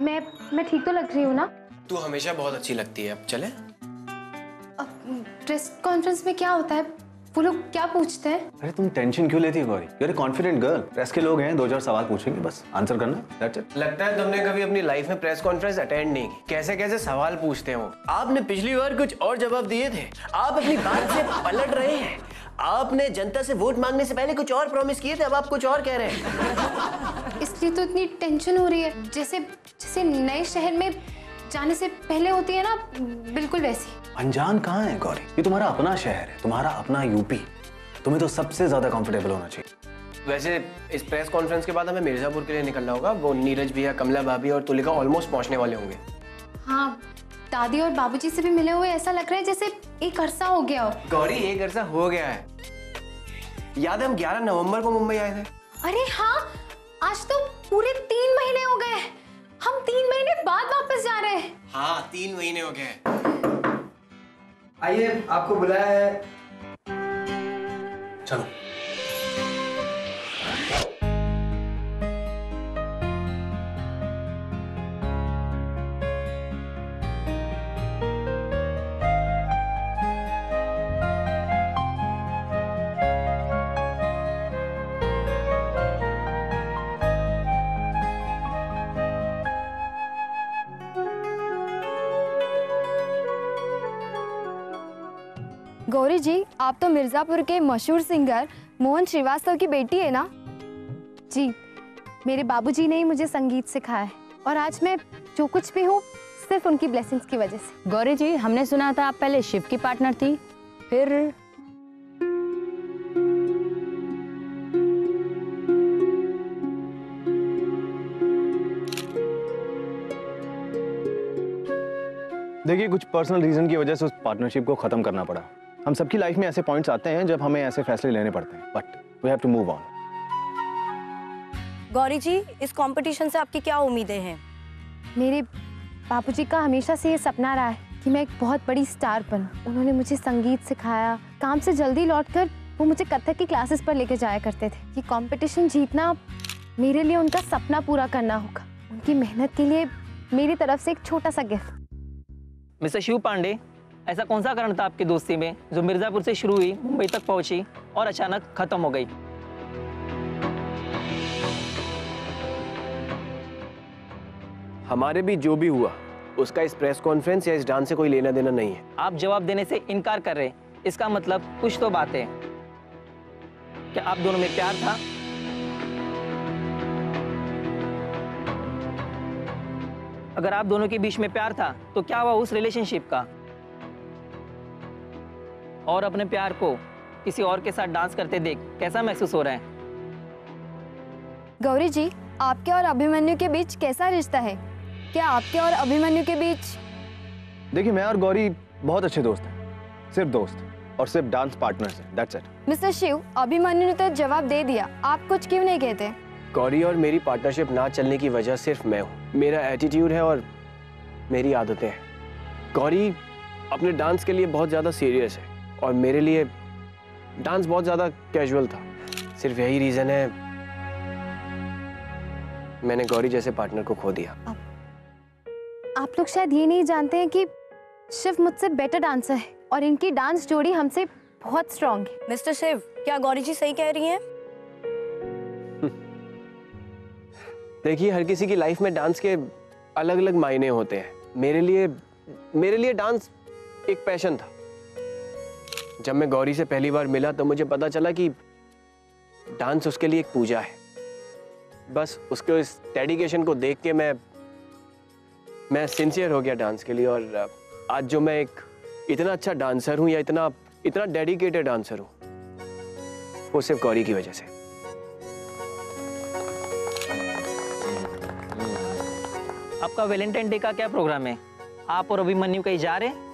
मैं ठीक तो लग रही हूँ ना? तू हमेशा बहुत अच्छी लगती है। अब चले? प्रेस कॉन्फ्रेंस में क्या होता है? वो लोग क्या पूछते हैं? अरे तुम टेंशन क्यों लेती हो Gauri? You are a confident girl. Press के लोग हैं, 2-4 सवाल पूछेंगे, बस आंसर करना, दैट्स इट। लगता है तुमने कभी अपनी लाइफ में प्रेस कॉन्फ्रेंस अटेंड नहीं की। कैसे कैसे सवाल पूछते हैं वो। आपने पिछली बार कुछ और जवाब दिए थे। आप अपनी बात से पलट रहे हैं। आपने जनता से वोट मांगने से पहले कुछ और प्रॉमिस किए थे, अब आप कुछ और कह रहे हैं। इसलिए तो इतनी टेंशन हो रही है, जैसे नए शहर में जाने से पहले होती है ना, बिल्कुल वैसी। अनजान कहाँ है गौरी? ये तुम्हारा अपना शहर है, तुम्हारा अपना यूपी। तुम्हें तो सबसे ज्यादा कंफर्टेबल होना चाहिए। वैसे इस प्रेस कॉन्फ्रेंस के बाद हमें मिर्जापुर के लिए निकलना होगा। वो नीरज भैया, कमला भाभी और तुलिका ऑलमोस्ट पहुंचने वाले होंगे। हाँ, दादी और बाबूजी से भी मिले हुए ऐसा लग रहा है जैसे एक अरसा हो गया हो। गौरी, एक अरसा हो गया है। याद है हम 11 नवंबर को मुंबई आए थे? अरे हाँ, आज तो पूरे 3 महीने हो गए। हम 3 महीने बाद वापस जा रहे हैं। हाँ, 3 महीने हो गए। आइए, आपको बुलाया है। चलो। गौरी जी, आप तो मिर्जापुर के मशहूर सिंगर मोहन श्रीवास्तव की बेटी है ना? जी, मेरे बाबूजी ने ही मुझे संगीत सिखाया है और आज मैं जो कुछ भी हूँ सिर्फ उनकी ब्लेसिंग्स की वजह से। गौरी जी, हमने सुना था आप पहले शिव की पार्टनर थी, फिर देखिए, कुछ पर्सनल रीजन की वजह से उस पार्टनरशिप को खत्म करना पड़ा। हम सबकी लाइफ में ऐसे पॉइंट्स आते हैं जब हमें ऐसे फैसले लेने पड़ते हैं, but we have to move on. Gauri ji, इस कंपटीशन से आपकी क्या उम्मीदें हैं? मेरे बाबूजी का हमेशा से ये सपना रहा है कि मैं एक बहुत बड़ी स्टार बनूं। उन्होंने मुझे संगीत सिखाया। काम से जल्दी लौटकर वो मुझे कथक की क्लासेस पर लेके जाया करते थे। ये कंपटीशन जीतना मेरे लिए उनका सपना पूरा करना होगा। उनकी मेहनत के लिए मेरी तरफ से एक छोटा सा गिफ्ट। मिस्टर शिव पांडे, ऐसा कौन सा कारण था आपकी दोस्ती में जो मिर्जापुर से शुरू हुई, मुंबई तक पहुंची और अचानक खत्म हो गई? हमारे भी जो भी हुआ उसका इस प्रेस कॉन्फ्रेंस या इस डांस से कोई लेना देना नहीं है। आप जवाब देने से इनकार कर रहे, इसका मतलब कुछ तो बात है। क्या आप दोनों में प्यार था? अगर आप दोनों के बीच में प्यार था तो क्या हुआ उस रिलेशनशिप का? और अपने प्यार को किसी और के साथ डांस करते देख कैसा महसूस हो रहा है? गौरी जी, आपके और अभिमन्यु के बीच कैसा रिश्ता है? क्या आपके और अभिमन्यु के बीच? देखिए, मैं और गौरी बहुत अच्छे दोस्त हैं, सिर्फ दोस्त और सिर्फ डांस पार्टनर्स हैं, that's it. Mister Shiv, Abhimanyu ने तो जवाब दे दिया, आप कुछ क्यों नहीं कहते? गौरी और मेरी पार्टनरशिप ना चलने की वजह सिर्फ मैं हूँ। मेरा एटीट्यूड है और मेरी आदतें हैं। गौरी अपने डांस के लिए बहुत ज़्यादा सीरियस है और मेरे लिए डांस बहुत ज़्यादा कैजुअल था। सिर्फ यही रीज़न है मैंने गौरी जैसे पार्टनर को खो दिया। आप लोग शायद ये नहीं जानते हैं कि शिव मुझसे बेटर डांसर है और इनकी डांस जोड़ी हमसे बहुत स्ट्रांग है। मिस्टर शिव, क्या गौरी जी सही कह रही हैं? देखिए, हर किसी की लाइफ में डांस के अलग अलग मायने होते हैं। मेरे लिए डांस एक पैशन था। जब मैं गौरी से पहली बार मिला तो मुझे पता चला कि डांस उसके लिए एक पूजा है। बस उसके इस डेडिकेशन को देख के मैं सिंसियर हो गया डांस के लिए। और आज जो मैं एक इतना अच्छा डांसर हूँ या इतना डेडिकेटेड डांसर हूँ, वो सिर्फ गौरी की वजह से। आपका वैलेंटाइन डे का क्या प्रोग्राम है? आप और अभिमन्यु कहीं जा रहे?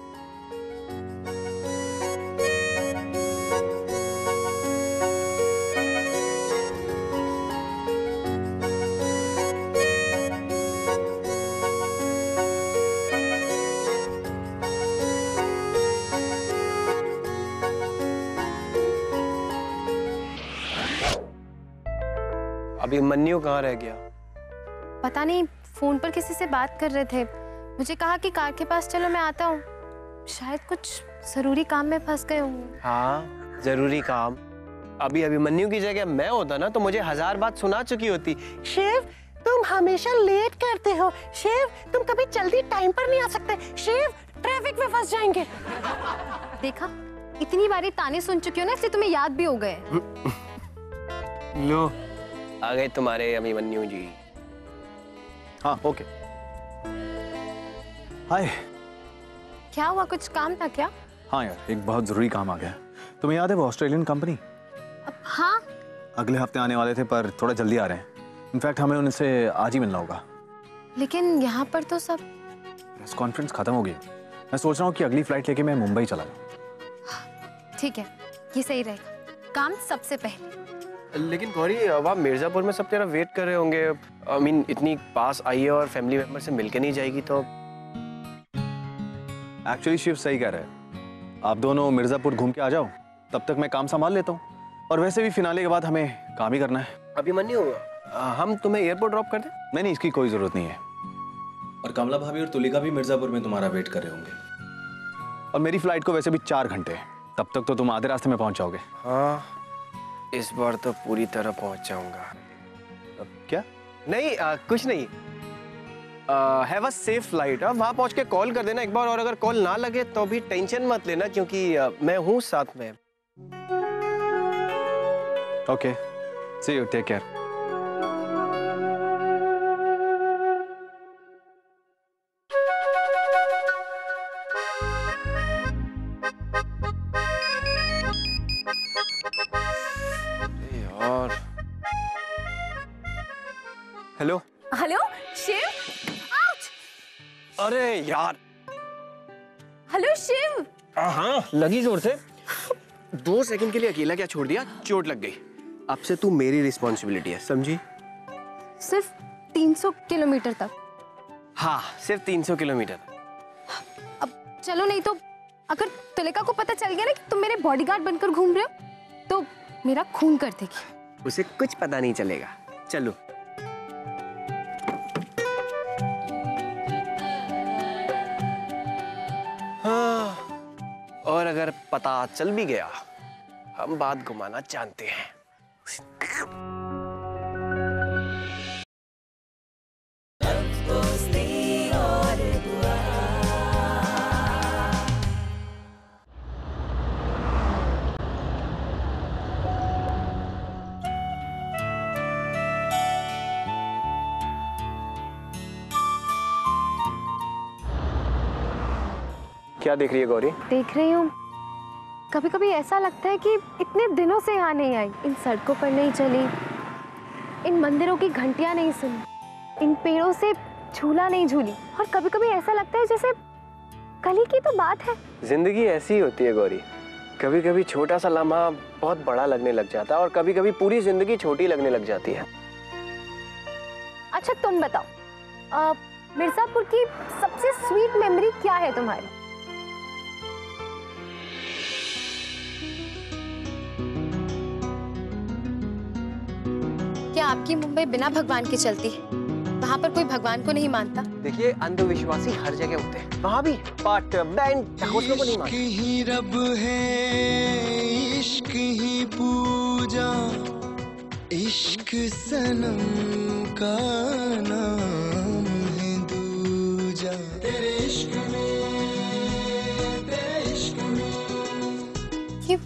अभिमन्यु कहाँ रह गया? पता नहीं, फोन पर किसी से बात कर रहे थे। मुझे कहा कि कार के पास चलो, मैं आता हूँ। शायद कुछ जरूरी काम में फंस गए होंगे। हाँ, जरूरी काम। अभी अभिमन्यु की जगह मैं होता ना तो मुझे 1000 बात सुना चुकी होती। शिव, तुम हमेशा लेट करते हो। शिव, तुम कभी जल्दी टाइम पर नहीं आ सकते। शिव, ट्रैफिक में फंस जाएंगे। देखा, इतनी बारी ताने सुन चुकी हो ना, इसलिए तुम्हें याद भी हो गए। लो, आ गए तुम्हारे अभिमन्यु जी। हाँ, ओके। हाय। क्या हुआ, कुछ काम था क्या? हाँ यार, एक बहुत जरूरी काम आ गया। तुम्हें याद है वो ऑस्ट्रेलियन कंपनी? हाँ। अगले हफ्ते आने वाले थे पर थोड़ा जल्दी आ रहे हैं। इनफैक्ट हमें उनसे आज ही मिलना होगा। लेकिन यहाँ पर तो सब प्रेस कॉन्फ्रेंस खत्म हो गई। मैं सोच रहा हूँ कि अगली फ्लाइट लेके मैं मुंबई चला जाऊँ। ठीक है, ये सही रहेगा। काम सबसे पहले। लेकिन गौरी, वहाँ मिर्जापुर में सब तेरा वेट कर रहे होंगे। आई मीन, इतनी पास आई है और फैमिली मेंबर से मिलके नहीं जाएगी तो। एक्चुअली शिव सही कह रहे हैं। आप दोनों मिर्जापुर घूम के आ जाओ, तब तक मैं काम संभाल लेता हूँ। और वैसे भी फिनाले के बाद हमें काम ही करना है। अभिमन्यु, हम तुम्हें एयरपोर्ट ड्रॉप कर दें? नहीं, इसकी कोई जरूरत नहीं है। और कमला भाभी और तुलिका भी मिर्जापुर में तुम्हारा वेट कर रहे होंगे। और मेरी फ्लाइट को वैसे भी 4 घंटे है, तब तक तो तुम आधे रास्ते में पहुंच जाओगे। हाँ, इस बार तो पूरी तरह पहुंच जाऊंगा। क्या? नहीं, कुछ नहीं। Have a safe flight. वहां पहुंच के कॉल कर देना एक बार, और अगर कॉल ना लगे तो भी टेंशन मत लेना, क्योंकि मैं हूं साथ में। Okay, see you, take care. यार, हेलो। हेलो शिव। आउच! अरे यार। हेलो शिव। हाँ, लगी जोर से। 2 सेकंड के लिए अकेला क्या छोड़ दिया, चोट लग गई। अब से तू मेरी रिस्पॉन्सिबिलिटी है, समझी? सिर्फ 300 किलोमीटर तक। हाँ, सिर्फ 300 किलोमीटर। अब चलो, नहीं तो अगर तुलिका को पता चल गया ना कि तुम मेरे बॉडीगार्ड बनकर घूम रहे हो तो मेरा खून कर देगी। उसे कुछ पता नहीं चलेगा। चलो। हाँ, और अगर पता चल भी गया, हम बात घुमाना जानते हैं। क्या देख रही है गौरी? देख रही हूँ, कभी कभी ऐसा लगता है कि इतने दिनों से यहाँ नहीं आई, इन सड़कों पर नहीं चली, इन मंदिरों की घंटियाँ नहीं सुनी, इन पेड़ों से झूला नहीं झूली, और कभी कभी ऐसा लगता है जैसे कल ही की तो बात है। जिंदगी ऐसी ही होती है गौरी। कभी कभी छोटा सा लम्हा बहुत बड़ा लगने लग जाता है, और कभी कभी पूरी जिंदगी छोटी लगने लग जाती है। अच्छा तुम बताओ, मिर्जापुर की सबसे स्वीट मेमोरी क्या है तुम्हारी? क्या आपकी मुंबई बिना भगवान के चलती है? वहाँ पर कोई भगवान को नहीं मानता? देखिए, अंधविश्वासी हर जगह होते हैं, वहाँ भी, बट बैंड ढकोसलों को नहीं मानते। इश्क ही रब है, इश्क ही पूजा, इश्क सनम का नाम है दूजा। तेरे इश्क में ये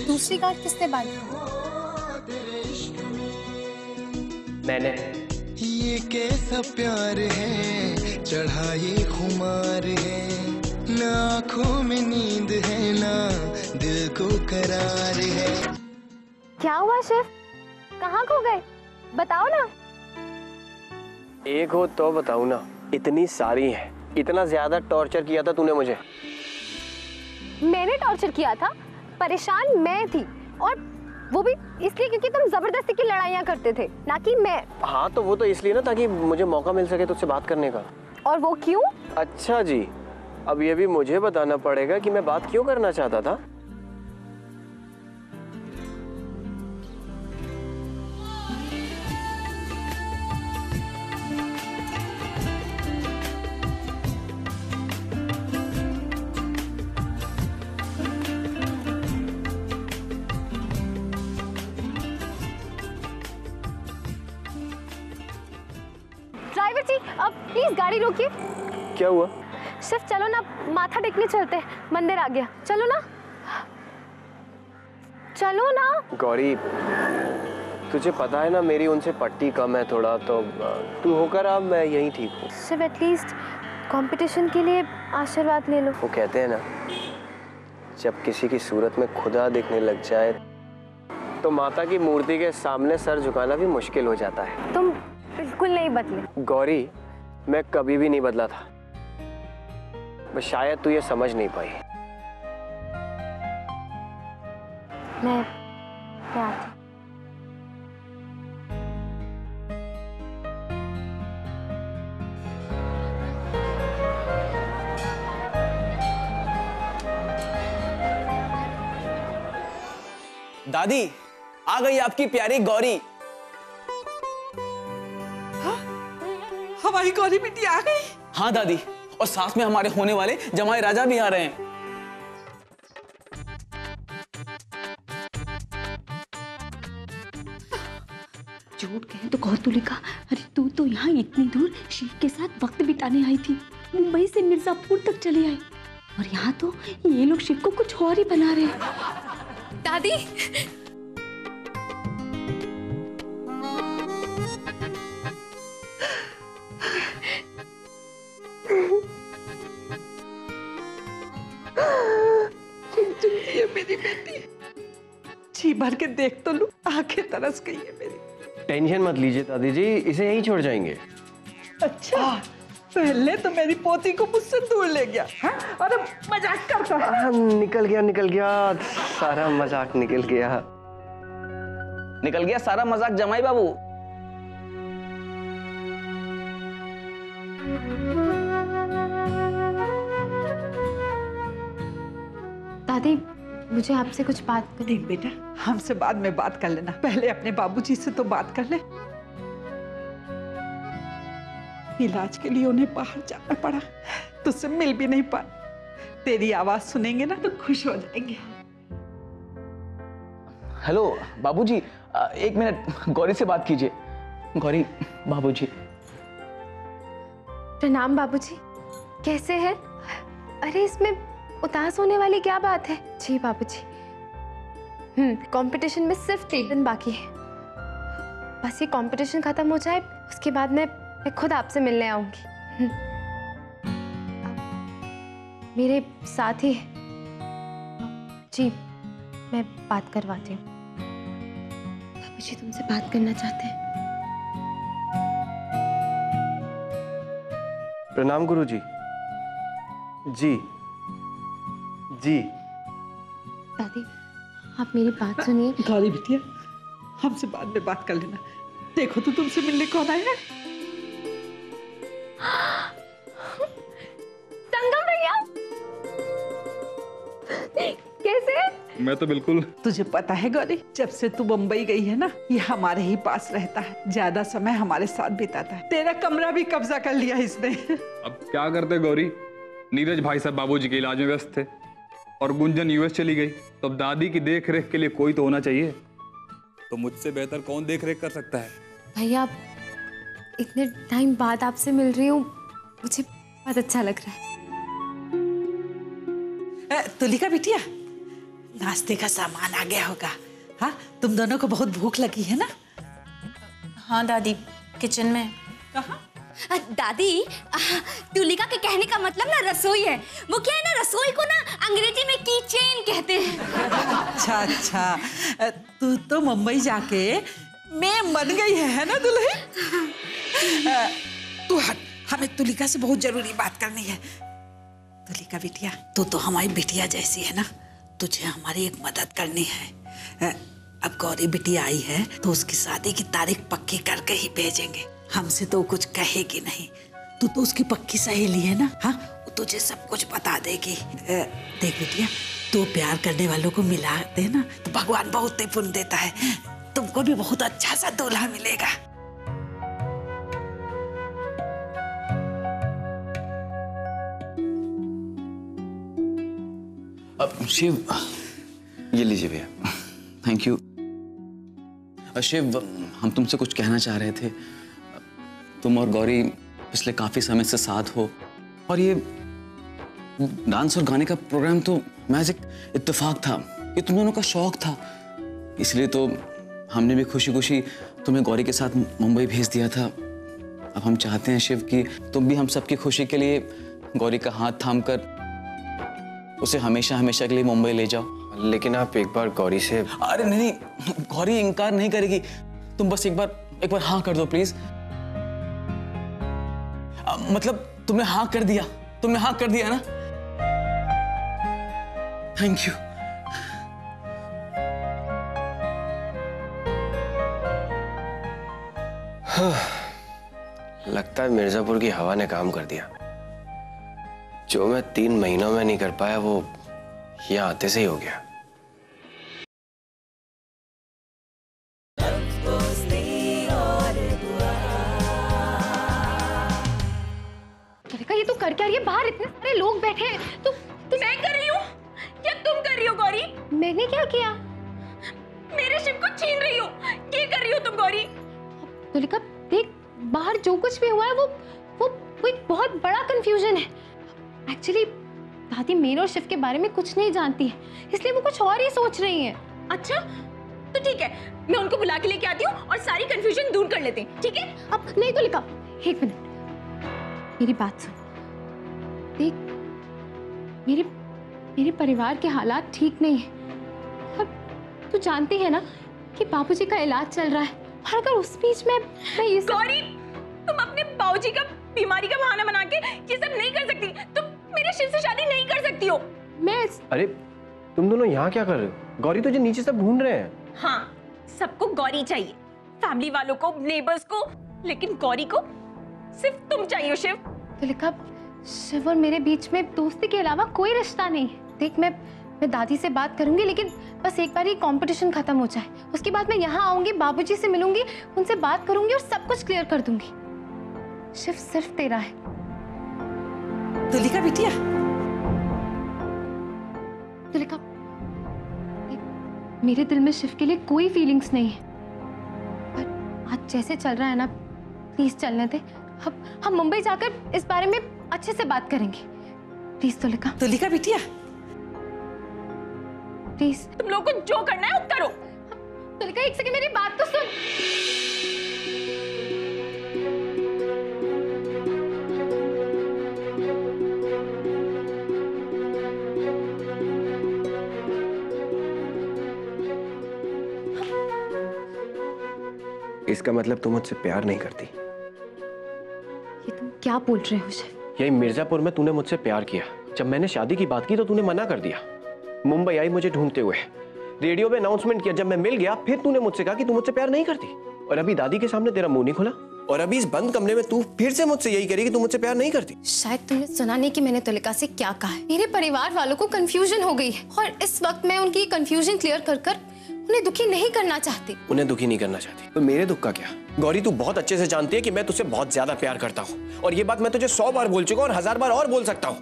दूसरी गाठ किसने बांधी? मैंने। ये कैसा प्यार है, चढ़ा ये खुमार है, ना आँखों में नींद है, ना दिल को करार है। क्या हुआ शिव, कहाँ खो गए? बताओ ना। एक हो तो बताऊं ना, इतनी सारी है। इतना ज्यादा टॉर्चर किया था तूने मुझे। मैंने टॉर्चर किया था? परेशान मैं थी, और वो भी इसलिए क्योंकि तुम जबरदस्ती की लड़ाइयाँ करते थे, ना कि मैं। हाँ, तो वो तो इसलिए ना, ताकि मुझे मौका मिल सके तुझसे बात करने का। और वो क्यों? अच्छा जी, अब ये भी मुझे बताना पड़ेगा कि मैं बात क्यों करना चाहता था। ड्राइवर जी अब प्लीज गाड़ी रोकिए। क्या हुआ? सिर्फ चलो ना, माथा टेकने चलते हैं, मंदिर आ गया, चलो ना, चलो ना। गौरी, तुझे पता है ना मेरी उनसे पट्टी कम है थोड़ा, तो तू होकर अब मैं यहीं ठीक हूँ। सिर्फ एटलीस्ट कंपटीशन के लिए आशीर्वाद ले लो। वो कहते हैं ना, जब किसी की सूरत में खुदा दिखने लग जाए तो माता की मूर्ति के सामने सर झुकाना भी मुश्किल हो जाता है। तुम बिल्कुल नहीं बदले। गौरी, मैं कभी भी नहीं बदला था, बस शायद तू ये समझ नहीं पाई। मैं आती। दादी, आ गई आपकी प्यारी गौरी। हमारी गौरी बेटी आ गई। हाँ दादी, और साथ में हमारे होने वाले जमाई राजा भी आ रहे हैं। झूठ कहें तो कहो तुलिका, अरे तू तो यहाँ इतनी दूर शिव के साथ वक्त बिताने आई थी, मुंबई से मिर्जापुर तक चली आई, और यहाँ तो ये लोग शिव को कुछ और ही बना रहे हैं। दादी ये मेरी बेटी, जी भर के देख तो लूं, आंखें तरस गई है मेरी। टेंशन मत लीजिए दादी जी, इसे यहीं छोड़ जाएंगे। अच्छा, पहले तो मेरी पोती को मुझसे दूर ले गया, हाँ? अरे मजाक करता है। निकल गया, सारा मजाक निकल गया। निकल गया सारा मजाक जमाई बाबू। दादी, मुझे आपसे कुछ बात करनी। देख बेटा, हमसे बाद में बात कर लेना, पहले अपने बाबूजी से तो बात कर ले। इलाज के लिए उन्हें बाहर जाना पड़ा, तुझसे मिल भी नहीं पाए। तेरी आवाज सुनेंगे ना तो खुश हो जाएंगे। हेलो बाबूजी, एक मिनट गौरी से बात कीजिए। गौरी, बाबूजी। प्रणाम बाबूजी, कैसे हैं? अरे इसमें उदास होने वाली क्या बात है? जी बाबूजी, कंपटीशन में सिर्फ 1 दिन बाकी है, बस ये कंपटीशन खत्म हो जाए, उसके बाद मैं खुद आपसे मिलने आऊंगी। मेरे साथ ही जी, मैं बात करवाती हूँ। बाबूजी तुमसे बात करना चाहते हैं। प्रणाम गुरुजी। जी जी। दादी, आप मेरी बात सुनिए। गौरी बिटिया, हमसे बाद में बात कर लेना। देखो तो तुमसे मिलने कौन आया है। संगम भैया, कैसे? मैं तो बिल्कुल। तुझे पता है गौरी, जब से तू मुंबई गई है ना, ये हमारे ही पास रहता है, ज्यादा समय हमारे साथ बिताता है। तेरा कमरा भी कब्जा कर लिया इसने। अब क्या करते गौरी, नीरज भाई साहब बाबूजी के इलाज में व्यस्त थे और गुंजन यूएस चली गई, तो अब दादी की देख रेख के लिए कोई तो होना चाहिए। तो मुझसे बेहतर कौन देख रेख कर सकता है? भैया, इतने टाइम बाद आपसे मिल रही हूँ, मुझे बहुत अच्छा लग रहा है। तुलिका बिटिया, नाश्ते का सामान आ गया होगा। हाँ, तुम दोनों को बहुत भूख लगी है ना? हाँ दादी, किचन में। कहाँ? दादी, तुलिका के कहने का मतलब ना रसोई है। वो क्या है ना, रसोई को ना अंग्रेजी में किचन कहते हैं। अच्छा अच्छा, तू तो मुंबई जाके मैं बन गई है ना दुल्हन? तू हट, हमें तुलिका से बहुत जरूरी बात करनी है। तुलिका बिटिया, तू तो हमारी बिटिया जैसी है ना, तुझे हमारी एक मदद करनी है। अब गौरी बिटिया आई है तो उसकी शादी की तारीख पक्की करके ही भेजेंगे। हमसे तो कुछ कहेगी नहीं, तू तो उसकी पक्की सहेली है ना। हाँ, वो तुझे सब कुछ बता देगी। देख बिटिया, तू प्यार करने वालों को मिला दे ना तो भगवान बहुत ही पुण्य देता है, तुमको भी बहुत अच्छा सा दूल्हा मिलेगा। अब शिव, ये लीजिए भैया। Thank you. शिव, हम तुमसे कुछ कहना चाह रहे थे। तुम और गौरी पिछले काफ़ी समय से साथ हो, और ये डांस और गाने का प्रोग्राम तो महज एक इत्तेफाक था, ये तुम दोनों का शौक था। इसलिए तो हमने भी खुशी खुशी तुम्हें गौरी के साथ मुंबई भेज दिया था। अब हम चाहते हैं शिव कि तुम भी हम सबकी खुशी के लिए गौरी का हाथ थामकर उसे हमेशा हमेशा के लिए मुंबई ले जाओ। लेकिन आप एक बार गौरी से... अरे नहीं, गौरी इनकार नहीं करेगी। तुम बस एक बार हाँ कर दो प्लीज। मतलब तुमने हाँ कर दिया, तुमने हाँ कर दिया ना? Thank you. लगता है मिर्जापुर की हवा ने काम कर दिया। जो मैं 3 महीनों में नहीं कर पाया वो यहाँ आते से ही हो गया। ये तो कर क्या रही है? बाहर इतने सारे लोग बैठे हैं। तो मैं कर रही हूँ या तुम कर रही हो गौरी? मैंने क्या किया? मेरे शिव को छीन रही हो, क्या कर रही हो तुम गौरी? तुलिका देख, बाहर जो कुछ भी हुआ है वो एक बहुत बड़ा कंफ्यूजन है। एक्चुअली दादी मेरे और शिव के बारे में कुछ नहीं जानती है, इसलिए वो कुछ और ही सोच रही है। अच्छा तो ठीक है, मैं उनको बुला के लेके आती हूँ और सारी कंफ्यूजन दूर कर लेते हैं, ठीक है? अब नहीं तुलिका, एक मिनट, मेरी बात सुन। देख, मेरे परिवार के हालात ठीक नहीं है और तू जानती है ना कि बाबूजी का इलाज चल रहा है, और अगर उस बीच में मैं ये गौरी, तुम अपने बाबूजी का बीमारी का बहाना बना के ये सब नहीं कर सकती। तुम मेरे शिव से शादी नहीं कर सकती हो। अरे तुम दोनों यहाँ क्या कर रहे हो? गौरी तुझे नीचे सब ढूंढ रहे हैं। हाँ, सबको गौरी चाहिए, फैमिली वालों को, नेबर्स को, लेकिन गौरी को सिर्फ तुम चाहिए शिव। तुलिका, शिव और मेरे बीच में दोस्ती के अलावा कोई रिश्ता नहीं है। देख, मैं दादी से बात करूंगी, लेकिन बस एक बार ये कंपटीशन खत्म हो जाए, उसके बाद मैं यहाँ आऊंगी, बाबूजी से मिलूंगी, उनसे बात करूंगी और सब कुछ क्लियर कर दूंगी। शिव सिर्फ तेरा है। तुलिका बिटिया, तुलिका, मेरे दिल में शिव के लिए कोई फीलिंग्स नहीं है, पर आज जैसे चल रहा है ना, प्लीज चलने दे। हम मुंबई जाकर इस बारे में अच्छे से बात करेंगे, प्लीज तुलिका। तुलिका बिटिया, प्लीज तुम लोगों को जो करना है वो करो। तुलिका, एक सेकंड, मेरी बात तो सुन। इसका मतलब तुम मुझसे प्यार नहीं करती? ये तुम क्या बोल रहे हो शिव? यही मिर्जापुर में तूने मुझसे प्यार किया, जब मैंने शादी की बात की तो तूने मना कर दिया। मुंबई आई मुझे ढूंढते हुए, रेडियो पे अनाउंसमेंट किया, जब मैं मिल गया फिर तूने मुझसे कहा कि तू मुझसे प्यार नहीं करती, और अभी दादी के सामने तेरा मुंह नहीं खुला, और अभी इस बंद कमरे में तू फिर से मुझसे यही करेगी कि तू मुझसे प्यार नहीं करती। शायद तुमने सुना नहीं कि मैंने तुलिका से क्या कहा है। मेरे परिवार वालों को कंफ्यूजन हो गई है और इस वक्त मैं उनकी कंफ्यूजन क्लियर कर उन्हें दुखी नहीं करना चाहती। उन्हें दुखी नहीं करना चाहती तो मेरे दुख का क्या? गौरी, तू बहुत अच्छे से जानती है कि मैं तुझसे बहुत ज्यादा प्यार करता हूँ, और ये बात मैं तुझे 100 बार बोल चुका हूँ और 1000 बार और बोल सकता हूँ।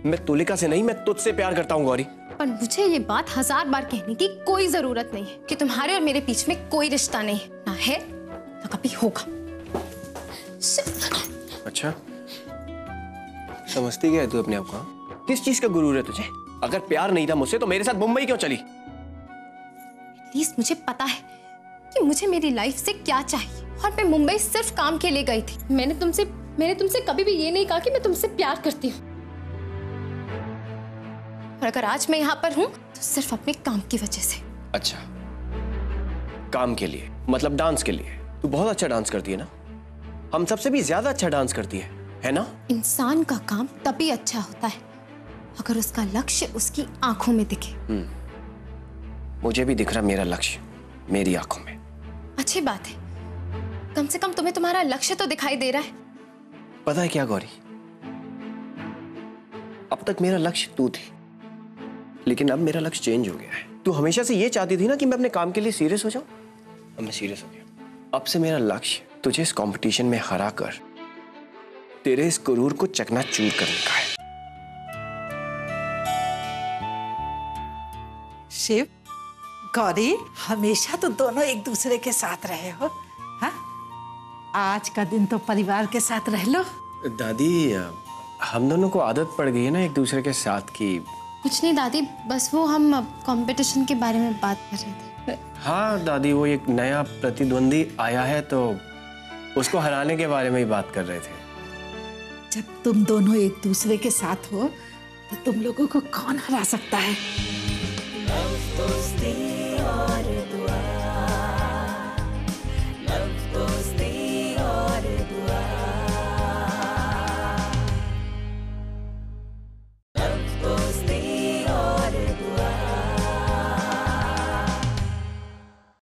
मैं तुलिका से नहीं, मैं तुझसे प्यार करता हूँ गौरी। पर मुझे ये बात 1000 बार कहने की कोई जरूरत नहीं है कि तुम्हारे और मेरे बीच में कोई रिश्ता नहीं है, ना है ना कभी होगा। अच्छा, समझती क्या है तू अपने आप को? किस चीज का गुरूर है तुझे? अगर प्यार नहीं था मुझसे तो मेरे साथ मुंबई क्यों चली? प्लीज, मुझे पता है कि मुझे मेरी लाइफ से क्या चाहिए, और मैं मुंबई सिर्फ काम के लिए गई थी। मैंने तुमसे कभी भी ये नहीं कहा कि मैं तुमसे प्यार करती हूँ, और अगर आज मैं यहाँ पर हूँ तो सिर्फ अपने काम की वजह से। अच्छा, काम के लिए, मतलब डांस के लिए? तू बहुत अच्छा डांस करती है ना, हम सबसे भी ज्यादा अच्छा डांस करती है ना? इंसान का काम तभी अच्छा होता है अगर उसका लक्ष्य उसकी आंखों में दिखे। मुझे भी दिख रहा मेरा लक्ष्य मेरी आंखों में। अच्छी बात है, कम से कम तुम्हें तुम्हारा लक्ष्य तो दिखाई दे रहा है। पता है क्या गौरी, अब तक मेरा लक्ष्य तू थी, लेकिन अब मेरा लक्ष्य चेंज हो गया है। तू हमेशा से ये चाहती थी ना कि मैं अपने काम के लिए सीरियस हो जाऊं, अब मैं सीरियस हो गया। अब से मेरा लक्ष्य तुझे इस कंपटीशन में हरा कर तेरे इस गुरूर को चकनाचूर करने का है। शिव, गौरी, हमेशा तो दोनों एक दूसरे के साथ रहे हो, हाँ? आज का दिन तो परिवार के साथ रह लो। दादी हम दोनों को आदत पड़ गई है ना एक दूसरे के साथ की। कुछ नहीं दादी, बस वो हम कंपटीशन के बारे में बात कर रहे थे। हाँ दादी, वो एक नया प्रतिद्वंदी आया है तो उसको हराने के बारे में ही बात कर रहे थे। जब तुम दोनों एक दूसरे के साथ हो तो तुम लोगों को कौन हरा सकता है?